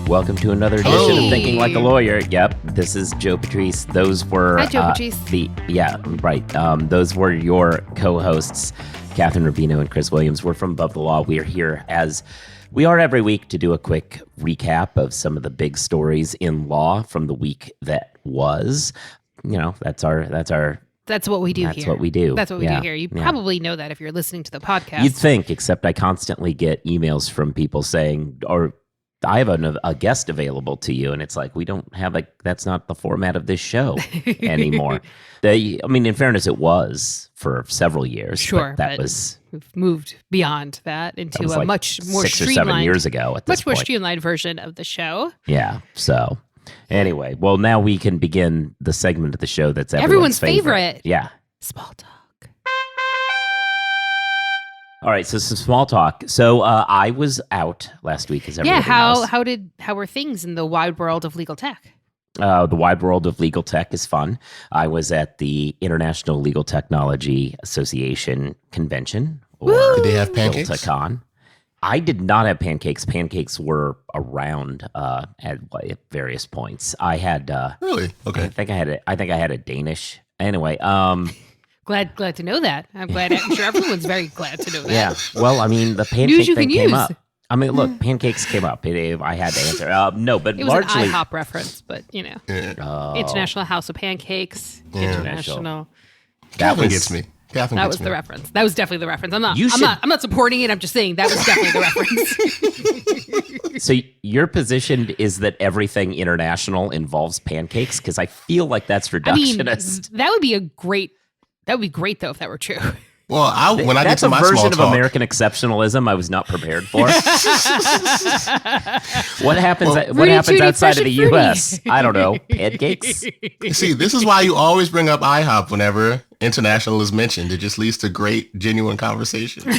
Welcome to another edition of Thinking Like a Lawyer. Yep, this is Joe Patrice. Those were Hi, Joe Patrice. Those were your co-hosts, Catherine Rubino and Chris Williams. We're from Above the Law. We are here as we are every week to do a quick recap of some of the big stories in law from the week that was. You know, that's what we do here. That's what we do. That's what we do here. You probably know that if you're listening to the podcast. You'd think, except I constantly get emails from people saying, or I have a guest available to you, and it's like, we don't have that's not the format of this show anymore. In fairness, it was for several years. Sure, but we've moved beyond that into a like much more 6 or streamlined, 7 years ago. At this much more point. streamlined version of the show. Yeah. So anyway, well, now we can begin the segment of the show that's everyone's favorite. Yeah. Small talk. All right, so some small talk. So I was out last week, as everybody knows. How were things in the wide world of legal tech? The wide world of legal tech is fun. I was at the International Legal Technology Association convention. Did they have pancakes? ILTACon. I did not have pancakes. Pancakes were around at various points. I had really? Okay. I think I had a Danish. Anyway, Glad to know that. I'm sure everyone's very glad to know that. Yeah. Well, I mean, the pancake thing came up. I mean, look, Mm. pancakes came up. I had to answer. No, but It was largely an IHOP reference, but International House of Pancakes. International. Catherine gets me. That was the reference. That was definitely the reference. I'm not supporting it. I'm just saying that was definitely the reference. So your position is that everything international involves pancakes? Because I feel like that's reductionist. That would be great though if that were true. Well, when I get to my that's a version small of talk, American exceptionalism I was not prepared for. What happens? What happens outside of the U.S.? I don't know. Pancakes. See, this is why you always bring up IHOP whenever international is mentioned. It just leads to great, genuine conversation.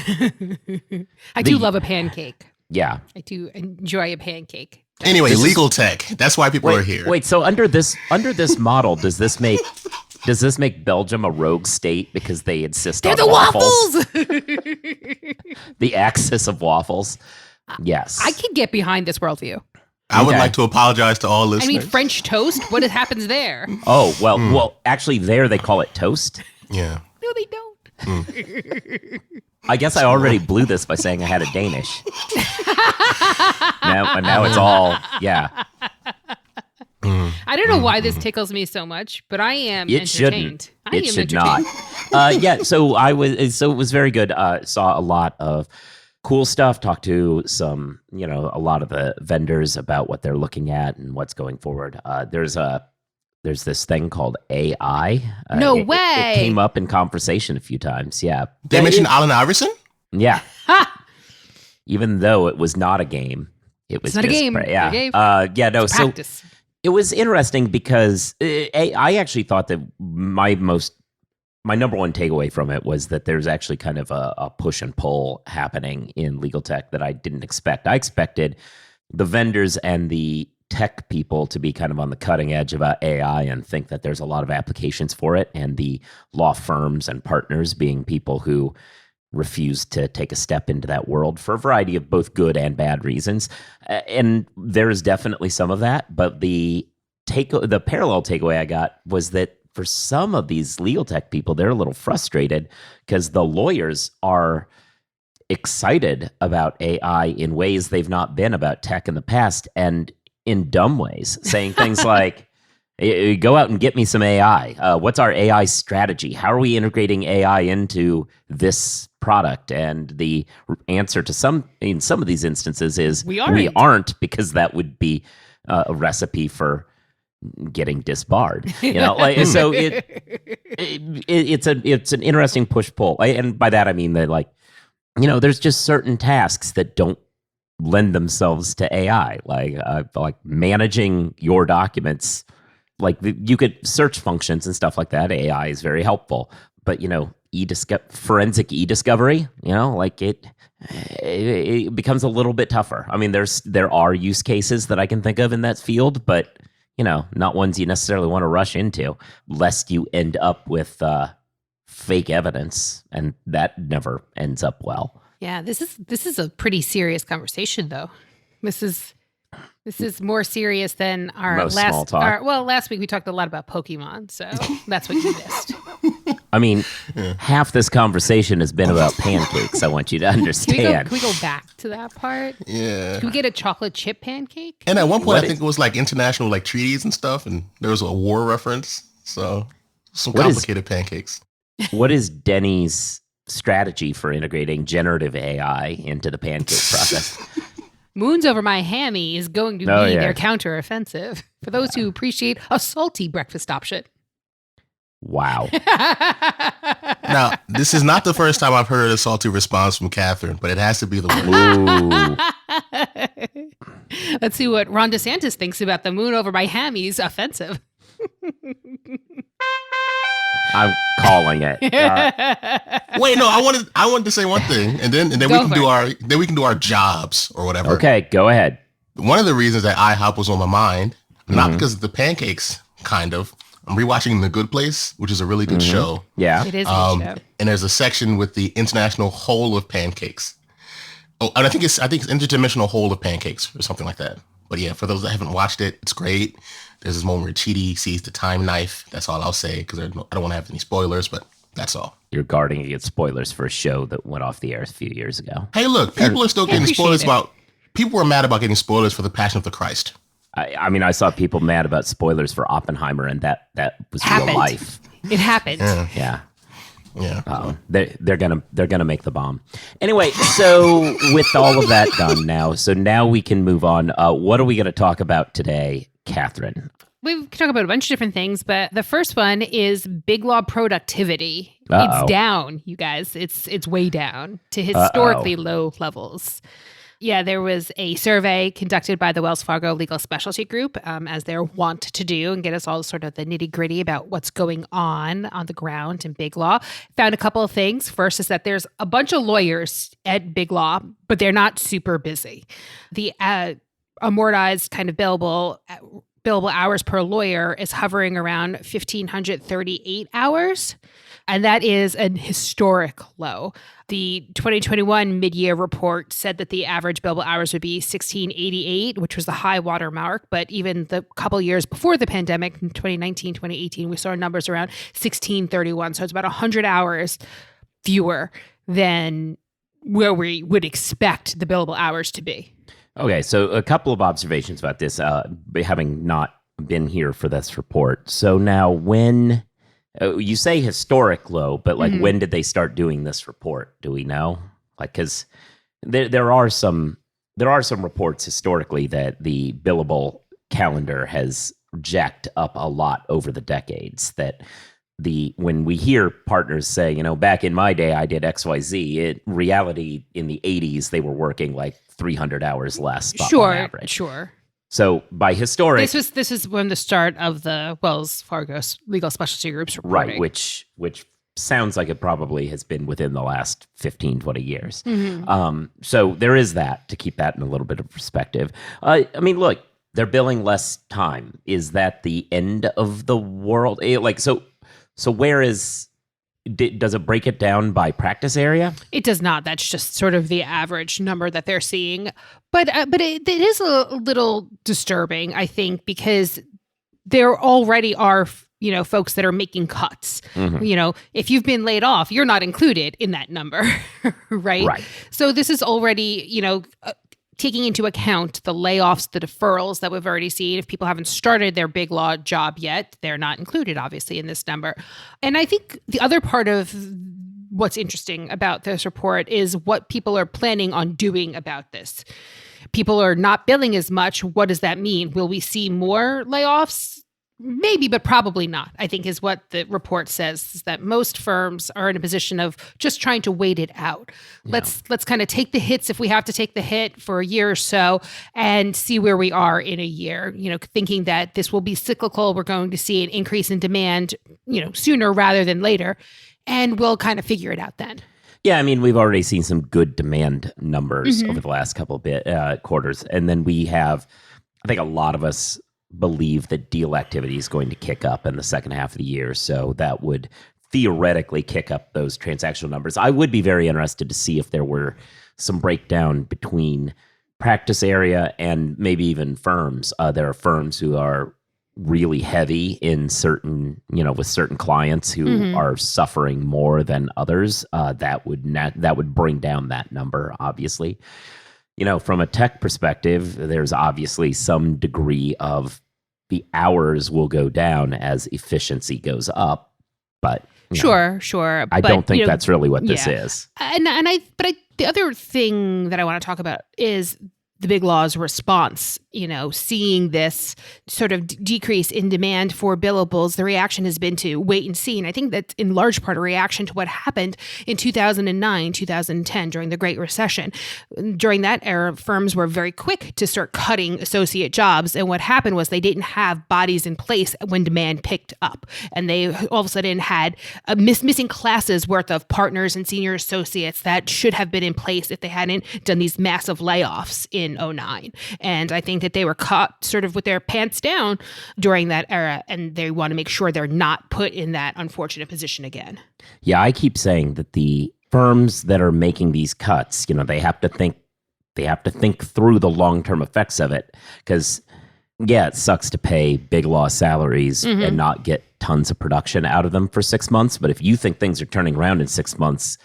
I do love a pancake. Yeah, I do enjoy a pancake. Anyway, legal tech. That's why people are here. Wait, so under this model, does this make Belgium a rogue state because they insist on the waffles? The axis of waffles. Yes. I can get behind this worldview. I would like to apologize to all listeners. I mean, French toast, what happens there? Oh, well, actually there they call it toast. Yeah. No, they don't. I guess I already blew this by saying I had a Danish. now it's all, yeah. I don't know why this tickles me so much, but I am entertained. It should not. So it was very good. Saw a lot of cool stuff. Talked to a lot of the vendors about what they're looking at and what's going forward. There's this thing called AI. No way. It came up in conversation a few times. Yeah. They mentioned Allen Iverson? Yeah. Even though it was not a game. It was not a game. Yeah. No. It's practice. So it was interesting because I actually thought that my number one takeaway from it was that there's actually kind of a push and pull happening in legal tech that I didn't expect. I expected the vendors and the tech people to be kind of on the cutting edge about AI and think that there's a lot of applications for it, and the law firms and partners being people who refuse to take a step into that world for a variety of both good and bad reasons. And there is definitely some of that, but the parallel takeaway I got was that for some of these legal tech people, they're a little frustrated because the lawyers are excited about AI in ways they've not been about tech in the past, and in dumb ways, saying things like, go out and get me some AI. What's our AI strategy? How are we integrating AI into this product? And the answer to in some of these instances is we aren't, because that would be a recipe for getting disbarred. So it's an interesting push pull, and by that I mean that there's just certain tasks that don't lend themselves to AI, like managing your documents. Like you could search functions and stuff like that. AI is very helpful, but forensic e-discovery, it becomes a little bit tougher. I mean, there are use cases that I can think of in that field, but not ones you necessarily want to rush into, lest you end up with fake evidence, and that never ends up well. Yeah, this is a pretty serious conversation, though. This is more serious than our Most small talk. Last week we talked a lot about Pokemon, so that's what you missed. I mean, half this conversation has been about pancakes. I want you to understand. Can we go back to that part? Yeah. Can we get a chocolate chip pancake? And at one point, I think it was like international like treaties and stuff, and there was a war reference. So some complicated pancakes. What is Denny's strategy for integrating generative AI into the pancake process? Moons over my hammy is going to be their counteroffensive for those who appreciate a salty breakfast option. Wow. Now, this is not the first time I've heard a salty response from Catherine, but it has to be the worst. Let's see what Ron DeSantis thinks about the moon over my hammy's offensive. I'm calling it. Wait, no, I wanted to say one thing, and then we can do our jobs or whatever. Okay, go ahead. One of the reasons that IHOP was on my mind, not because of the pancakes, kind of. I'm rewatching The Good Place, which is a really good show. Yeah, it is a good show. And there's a section with the international whole of pancakes. Oh, and I think it's interdimensional whole of pancakes or something like that. But yeah, for those that haven't watched it, it's great. There's this moment where Chidi sees the time knife. That's all I'll say because I don't want to have any spoilers, but that's all. You're guarding against spoilers for a show that went off the air a few years ago. Hey, look, people are still getting spoilers about... People were mad about getting spoilers for The Passion of the Christ. I mean, I saw people mad about spoilers for Oppenheimer, and that was real life. It happened. Yeah. Yeah. They're gonna make the bomb. Anyway, so with all of that done now, we can move on. What are we going to talk about today, Catherine? We can talk about a bunch of different things, but the first one is Big Law productivity. It's down, you guys. It's way down to historically low levels. Yeah, there was a survey conducted by the Wells Fargo Legal Specialty Group, as they're wont to do, and get us all sort of the nitty gritty about what's going on the ground in Big Law. Found a couple of things. First is that there's a bunch of lawyers at Big Law, but they're not super busy. The amortized kind of billable hours per lawyer is hovering around 1,538 hours. And that is an historic low. The 2021 mid-year report said that the average billable hours would be 1,688, which was the high water mark. But even the couple years before the pandemic, in 2019, 2018, we saw numbers around 1,631. So it's about 100 hours fewer than where we would expect the billable hours to be. Okay, so a couple of observations about this, having not been here for this report. So now when... you say historic low, but like when did they start doing this report? Do we know? Like, because there are some reports historically that the billable calendar has jacked up a lot over the decades. That when we hear partners say, back in my day I did XYZ, in reality in the 80s they were working like 300 hours less on average. Sure. So by historic, this is when the start of the Wells Fargo Legal Specialty Group's reporting. Right, which sounds like it probably has been within the last 15, 20 years. So there is that, to keep that in a little bit of perspective. I mean, look, they're billing less time. Is that the end of the world? So where is... Does it break it down by practice area? It does not. That's just sort of the average number that they're seeing. But it is a little disturbing, I think, because there already are, folks that are making cuts. If you've been laid off, you're not included in that number, right? Right. So this is already, taking into account the layoffs, the deferrals that we've already seen. If people haven't started their Big Law job yet, they're not included, obviously, in this number. And I think the other part of what's interesting about this report is what people are planning on doing about this. People are not billing as much. What does that mean? Will we see more layoffs? Maybe, but probably not, I think is what the report says, is that most firms are in a position of just trying to wait it out. Yeah. Let's kind of take the hits if we have to take the hit for a year or so and see where we are in a year, thinking that this will be cyclical. We're going to see an increase in demand, sooner rather than later. And we'll kind of figure it out then. Yeah, I mean, we've already seen some good demand numbers over the last couple of quarters. And then we have, I think a lot of us believe that deal activity is going to kick up in the second half of the year. So that would theoretically kick up those transactional numbers. I would be very interested to see if there were some breakdown between practice area and maybe even firms. There are firms who are really heavy in certain, with certain clients who are suffering more than others. That would bring down that number, obviously. From a tech perspective, there's obviously some degree of the hours will go down as efficiency goes up, but sure. I don't think that's really what this is. The other thing that I want to talk about is the Big Law's response, seeing this sort of decrease in demand for billables. The reaction has been to wait and see. And I think that's in large part a reaction to what happened in 2009, 2010 during the Great Recession. During that era, firms were very quick to start cutting associate jobs. And what happened was they didn't have bodies in place when demand picked up. And they all of a sudden had missing classes worth of partners and senior associates that should have been in place if they hadn't done these massive layoffs in 2009. And I think that they were caught sort of with their pants down during that era, and they want to make sure they're not put in that unfortunate position again. Yeah, I keep saying that the firms that are making these cuts, they have to think through the long-term effects of it, because it sucks to pay Big Law salaries and not get tons of production out of them for 6 months. But if you think things are turning around in 6 months,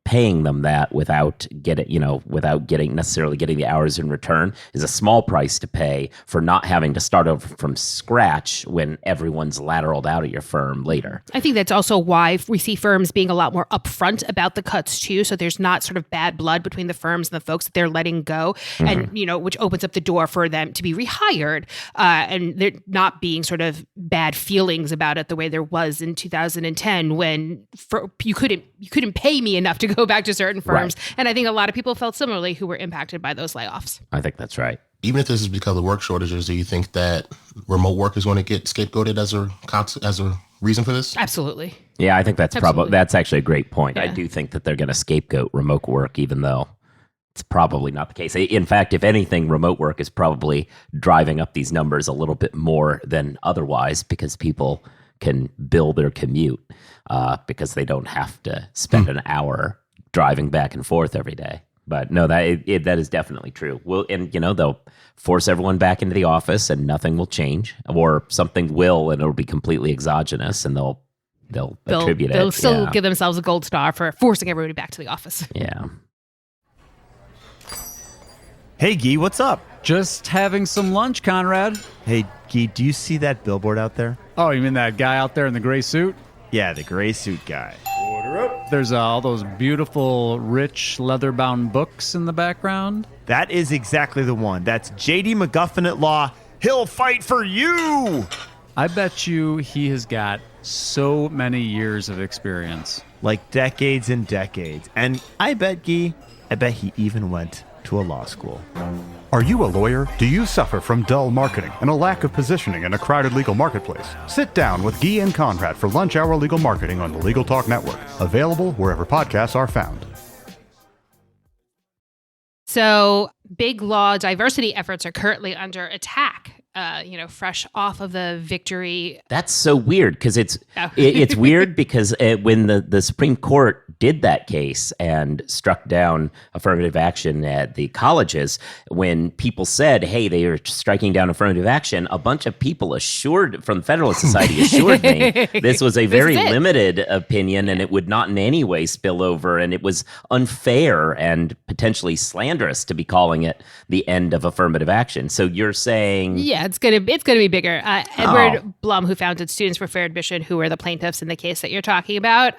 paying them that without necessarily getting the hours in return is a small price to pay for not having to start over from scratch when everyone's lateraled out at your firm later. I think that's also why we see firms being a lot more upfront about the cuts too. So there's not sort of bad blood between the firms and the folks that they're letting go, and which opens up the door for them to be rehired, and there not being sort of bad feelings about it the way there was in 2010 when you couldn't pay me enough to go back to certain firms. Right. And I think a lot of people felt similarly who were impacted by those layoffs. I think that's right. Even if this is because of work shortages, do you think that remote work is going to get scapegoated as a reason for this? Absolutely. Yeah, I think that's actually a great point. Yeah. I do think that they're going to scapegoat remote work, even though it's probably not the case. In fact, if anything, remote work is probably driving up these numbers a little bit more than otherwise, because people can bill their commute because they don't have to spend an hour driving back and forth every day. But no, that is definitely true. They'll force everyone back into the office and nothing will change, or something will, and it'll be completely exogenous, and they'll attribute it. They'll still give themselves a gold star for forcing everybody back to the office. Yeah. Hey, Guy, what's up? Just having some lunch, Conrad. Hey, Guy, do you see that billboard out there? Oh, you mean that guy out there in the gray suit? Yeah, the gray suit guy. Order up. There's all those beautiful, rich, leather-bound books in the background. That is exactly the one. That's J.D. McGuffin at Law. He'll fight for you! I bet you he has got so many years of experience. Like decades and decades. And I bet he even went to a law school. Are you a lawyer? Do you suffer from dull marketing and a lack of positioning in a crowded legal marketplace? Sit down with Guy and Conrad for Lunch Hour Legal Marketing on the Legal Talk Network. Available wherever podcasts are found. So, Big Law diversity efforts are currently under attack. Fresh off of the victory. That's so weird, because it's weird because when the Supreme Court did that case and struck down affirmative action at the colleges, when people said, hey, they are striking down affirmative action, a bunch of people from the Federalist Society assured me this was a very limited opinion and it would not in any way spill over, and it was unfair and potentially slanderous to be calling it the end of affirmative action. So you're saying... Yeah, it's gonna be bigger. Edward Blum, who founded Students for Fair Admission, who were the plaintiffs in the case that you're talking about,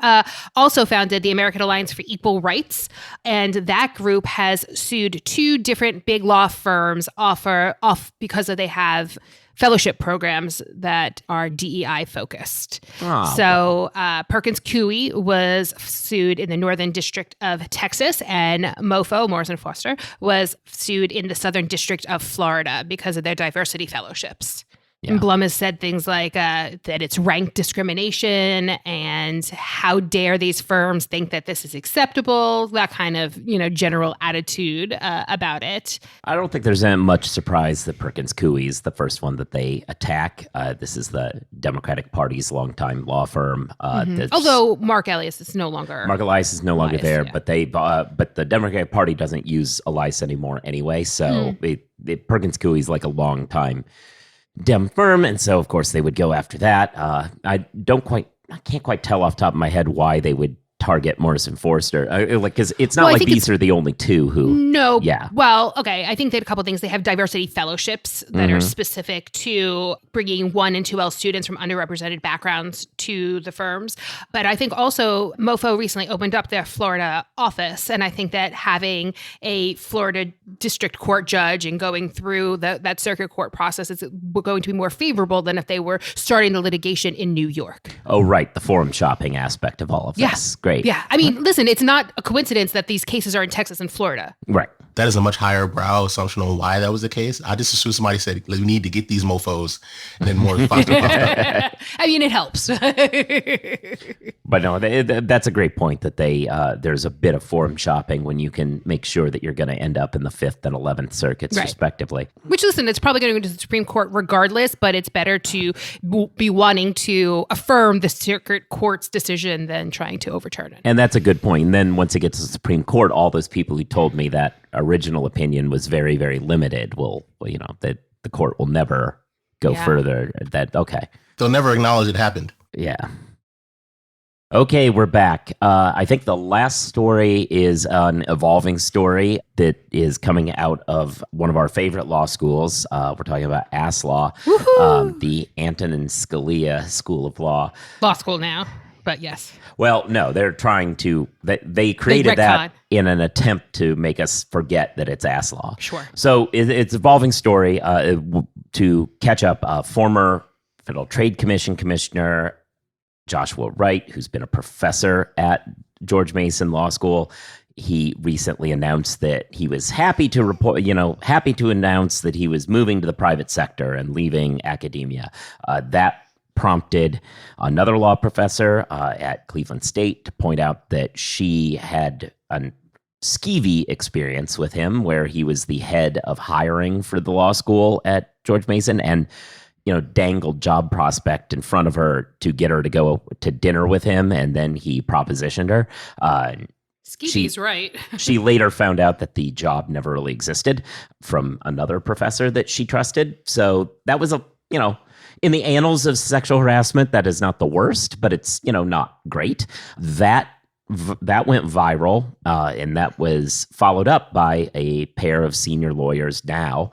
also founded the American Alliance for Equal Rights, and that group has sued two different big law firms off because they have fellowship programs that are DEI focused. So Perkins Coie was sued in the Northern District of Texas, and MoFo, Morrison Foster, was sued in the Southern District of Florida because of their diversity fellowships. And Blum has said things like that it's rank discrimination and how dare these firms think that this is acceptable, that kind of, general attitude about it. I don't think there's much surprise that Perkins Coie is the first one that they attack. This is the Democratic Party's longtime law firm. Although Mark Elias is no longer. Mark Elias is no longer there, yeah. but the Democratic Party doesn't use Elias anymore anyway. So Perkins Coie is like a long time Dem firm, and so of course they would go after that. I can't quite tell off the top of my head why they would target Morrison Foerster, because it's not like these are the only two who. No. Yeah. Well, okay. I think that a couple things. They have diversity fellowships that are specific to bringing 1 and 2L students from underrepresented backgrounds to the firms. But I think also MoFo recently opened up their Florida office, and I think that having a Florida district court judge and going through that circuit court process is going to be more favorable than if they were starting the litigation in New York. Oh, right. The forum shopping aspect of all of this. Yes. Great. Yeah. I mean, listen, it's not a coincidence that these cases are in Texas and Florida. Right. That is a much higher brow assumption on why that was the case. I just assumed somebody said, we need to get these mofos, and then more popped up. I mean, it helps. But no, that's a great point that there's a bit of forum shopping when you can make sure that you're going to end up in the 5th and 11th circuits, respectively. Which, listen, it's probably going to go to the Supreme Court regardless, but it's better to be wanting to affirm the circuit court's decision than trying to overturn it. And that's a good point. And then once it gets to the Supreme Court, all those people who told me that original opinion was very, very limited that the court will never go further. They'll never acknowledge it happened. Yeah. Okay, we're back. I think the last story is an evolving story that is coming out of one of our favorite law schools. We're talking about Ass Law, the Antonin Scalia School of Law. Law school now, but yes. Well, no, they're trying to. They created that in an attempt to make us forget that it's Ass Law. Sure. So it's an evolving story. To catch up, former Federal Trade Commission Commissioner Joshua Wright, who's been a professor at George Mason Law School, he recently announced that he was happy to announce that he was moving to the private sector and leaving academia. That prompted another law professor at Cleveland State to point out that she had a skeevy experience with him, where he was the head of hiring for the law school at George Mason, and dangled job prospect in front of her to get her to go to dinner with him, and then he propositioned her. Skeevy's right. She later found out that the job never really existed from another professor that she trusted. So that was in the annals of sexual harassment, that is not the worst, but it's, not great. That went viral, and that was followed up by a pair of senior lawyers now,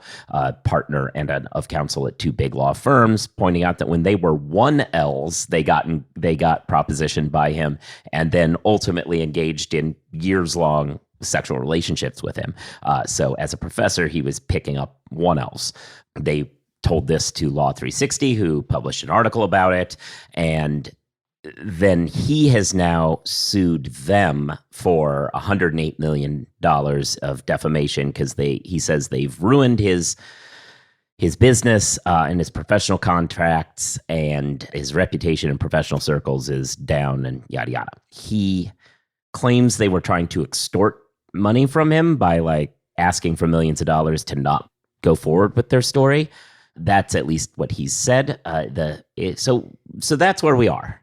partner and of counsel at 2 big law firms, pointing out that when they were 1Ls, they got propositioned by him and then ultimately engaged in years-long sexual relationships with him. So as a professor, he was picking up 1Ls. They told this to Law 360, who published an article about it, and then he has now sued them for $108 million of defamation because he says they've ruined his business and his professional contracts, and his reputation in professional circles is down, and yada yada. He claims they were trying to extort money from him by asking for millions of dollars to not go forward with their story. That's at least what he said. So that's where we are.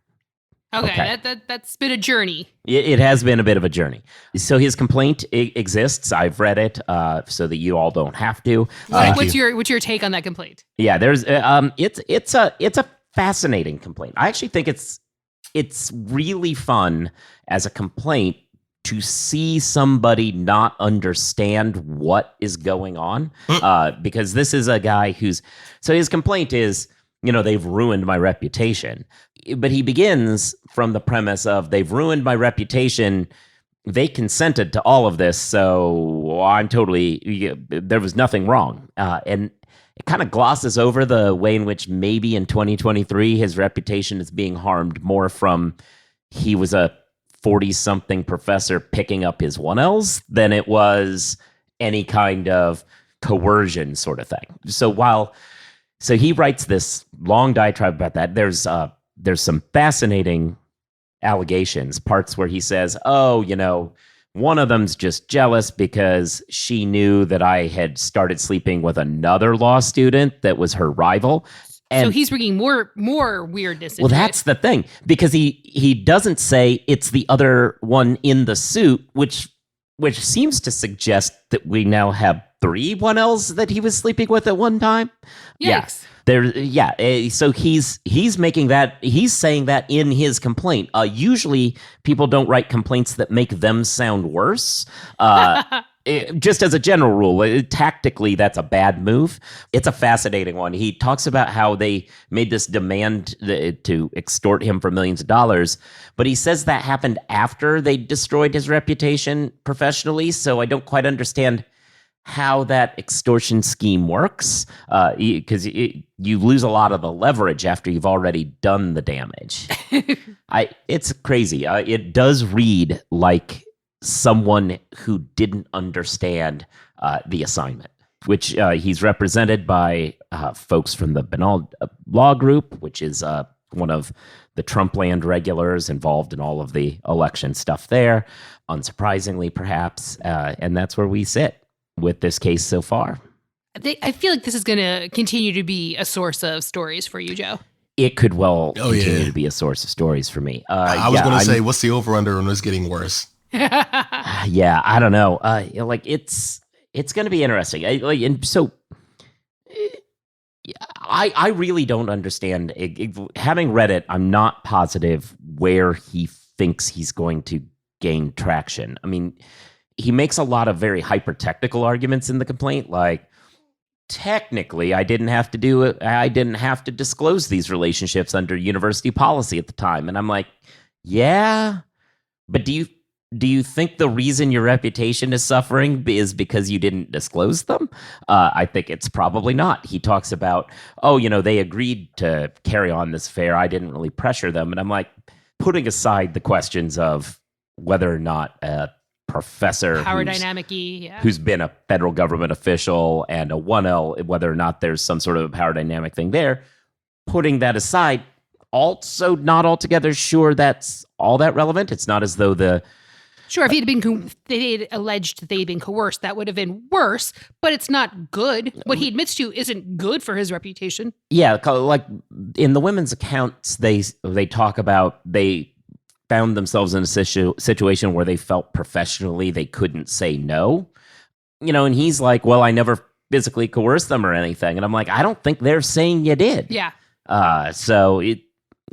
Okay. That's been a journey. It has been a bit of a journey. So his complaint exists. I've read it, so that you all don't have to. What's your take on that complaint? Yeah, there's it's a fascinating complaint. I actually think it's really fun as a complaint to see somebody not understand what is going on, because this is a guy so his complaint is, they've ruined my reputation. But he begins from the premise of they've ruined my reputation. They consented to all of this, so there was nothing wrong. And it kind of glosses over the way in which maybe in 2023 his reputation is being harmed more from he was a 40-something professor picking up his 1Ls than it was any kind of coercion sort of thing. So while So he writes this long diatribe about that. There's some fascinating allegations, parts where he says, oh, one of them's just jealous because she knew that I had started sleeping with another law student that was her rival. And so he's bringing more weirdness into that's the thing, because he doesn't say it's the other one in the suit, which seems to suggest that we now have 3 1Ls that he was sleeping with at one time. Yikes. So he's making that, he's saying that in his complaint. Usually people don't write complaints that make them sound worse. Just as a general rule, tactically, that's a bad move. It's a fascinating one. He talks about how they made this demand to extort him for millions of dollars, but he says that happened after they destroyed his reputation professionally. So I don't quite understand how that extortion scheme works, because you lose a lot of the leverage after you've already done the damage. It's crazy. It does read like someone who didn't understand the assignment, which he's represented by folks from the Banal Law Group, which is one of the Trump land regulars involved in all of the election stuff there, unsurprisingly perhaps, and that's where we sit with this case so far. I feel like this is going to continue to be a source of stories for you, Joe. It could continue to be a source of stories for me. I was going to say, what's the over-under on this getting worse? Yeah, I don't know. It's going to be interesting. I really don't understand. Having read it, I'm not positive where he thinks he's going to gain traction. I mean, he makes a lot of very hyper-technical arguments in the complaint, like, technically, I didn't have to do it. I didn't have to disclose these relationships under university policy at the time. And I'm like, yeah, but do you think the reason your reputation is suffering is because you didn't disclose them? I think it's probably not. He talks about, they agreed to carry on this affair. I didn't really pressure them. And I'm like, putting aside the questions of whether or not a professor who's been a federal government official and a 1L, whether or not there's some sort of power dynamic thing there, putting that aside, also not altogether sure that's all that relevant. It's not as though Sure, if they'd alleged that they'd been coerced, that would have been worse, but it's not good. What he admits to isn't good for his reputation. Yeah, like in the women's accounts, they talk about they found themselves in a situation where they felt professionally they couldn't say no. And he's like, well, I never physically coerced them or anything. And I'm like, I don't think they're saying you did. Yeah. So it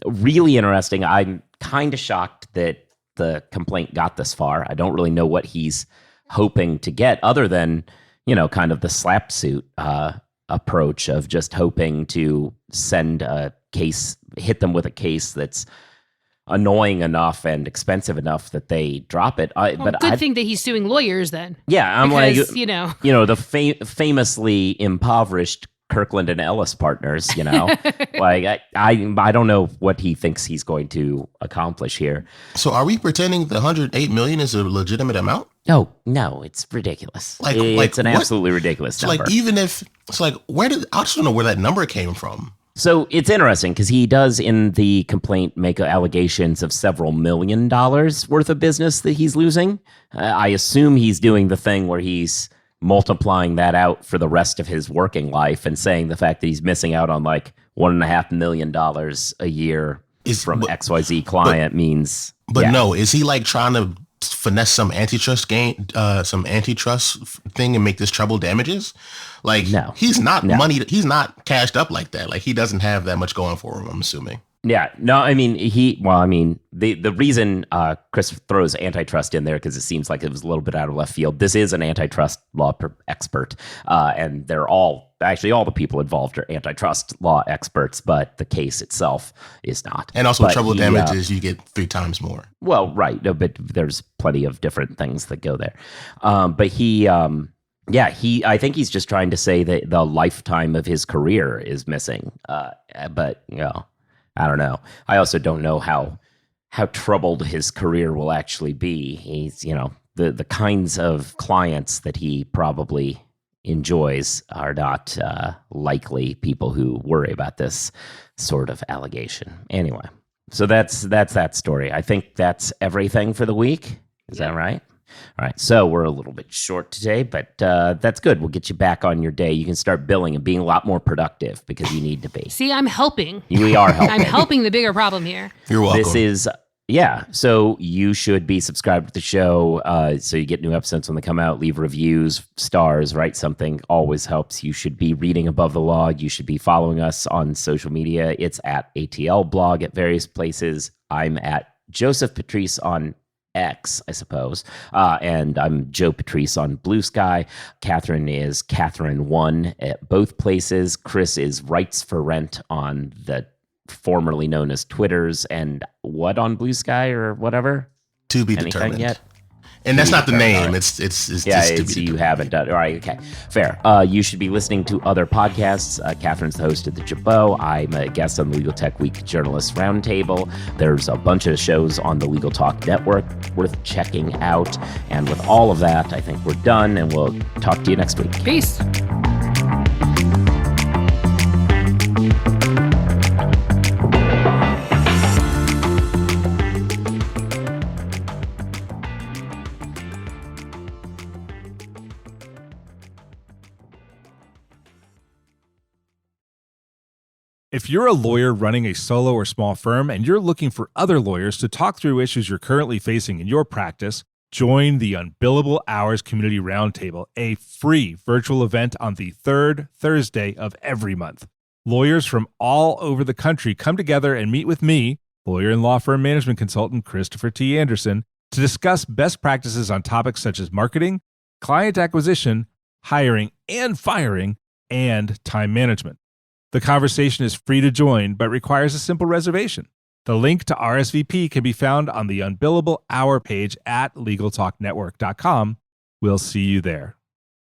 really interesting. I'm kind of shocked that the complaint got this far. I don't really know what he's hoping to get other than, kind of the slap suit approach of just hoping to send a case, hit them with a case that's annoying enough and expensive enough that they drop it. Good thing that he's suing lawyers then. Yeah, I'm because, the famously impoverished Kirkland and Ellis partners, like I don't know what he thinks he's going to accomplish here. So are we pretending the $108 million is a legitimate amount? No, it's ridiculous. It's an absolutely ridiculous number. Where did I just don't know where that number came from. So it's interesting because he does in the complaint make allegations of several $1 million worth of business that he's losing. I assume he's doing the thing where he's multiplying that out for the rest of his working life and saying the fact that he's missing out on like $1.5 million a year from XYZ client means. But no, is he like trying to finesse some antitrust thing and make this treble damages? Like, no, he's not money. He's not cashed up like that. Like, he doesn't have that much going for him, I'm assuming. Yeah, no, I mean, the reason Chris throws antitrust in there, because it seems like it was a little bit out of left field. This is an antitrust law expert, and they're all the people involved are antitrust law experts, but the case itself is not. And also treble damages, you get 3 times more. Well, right, no, but there's plenty of different things that go there. But I think he's just trying to say that the lifetime of his career is missing. But I don't know. I also don't know how troubled his career will actually be. He's, the kinds of clients that he probably enjoys are not likely people who worry about this sort of allegation. Anyway, so that's that story. I think that's everything for the week. Is that right? All right, so we're a little bit short today, but that's good. We'll get you back on your day. You can start billing and being a lot more productive because you need to be. See, I'm helping. We are helping. I'm helping the bigger problem here. You're welcome. This is, so you should be subscribed to the show so you get new episodes when they come out. Leave reviews, stars, write something. Always helps. You should be reading Above the Log. You should be following us on social media. It's at ATL Blog at various places. I'm at Joseph Patrice on X, I suppose. And I'm Joe Patrice on Blue Sky. Catherine is Catherine1 at both places. Chris is Rights for Rent on the formerly known as Twitters, and what on Blue Sky or whatever? To be Anything determined. Yet? And that's not the name. Right. It's yeah, just to it's be you determined. haven't done. All right, okay, fair. You should be listening to other podcasts. Catherine's the host of the Jabot. I'm a guest on the Legal Tech Week Journalists Roundtable. There's a bunch of shows on the Legal Talk Network worth checking out. And with all of that, I think we're done, and we'll talk to you next week. Peace. If you're a lawyer running a solo or small firm and you're looking for other lawyers to talk through issues you're currently facing in your practice, join the Unbillable Hours Community Roundtable, a free virtual event on the third Thursday of every month. Lawyers from all over the country come together and meet with me, lawyer and law firm management consultant Christopher T. Anderson, to discuss best practices on topics such as marketing, client acquisition, hiring and firing, and time management. The conversation is free to join, but requires a simple reservation. The link to RSVP can be found on the Unbillable Hour page at LegalTalkNetwork.com. We'll see you there.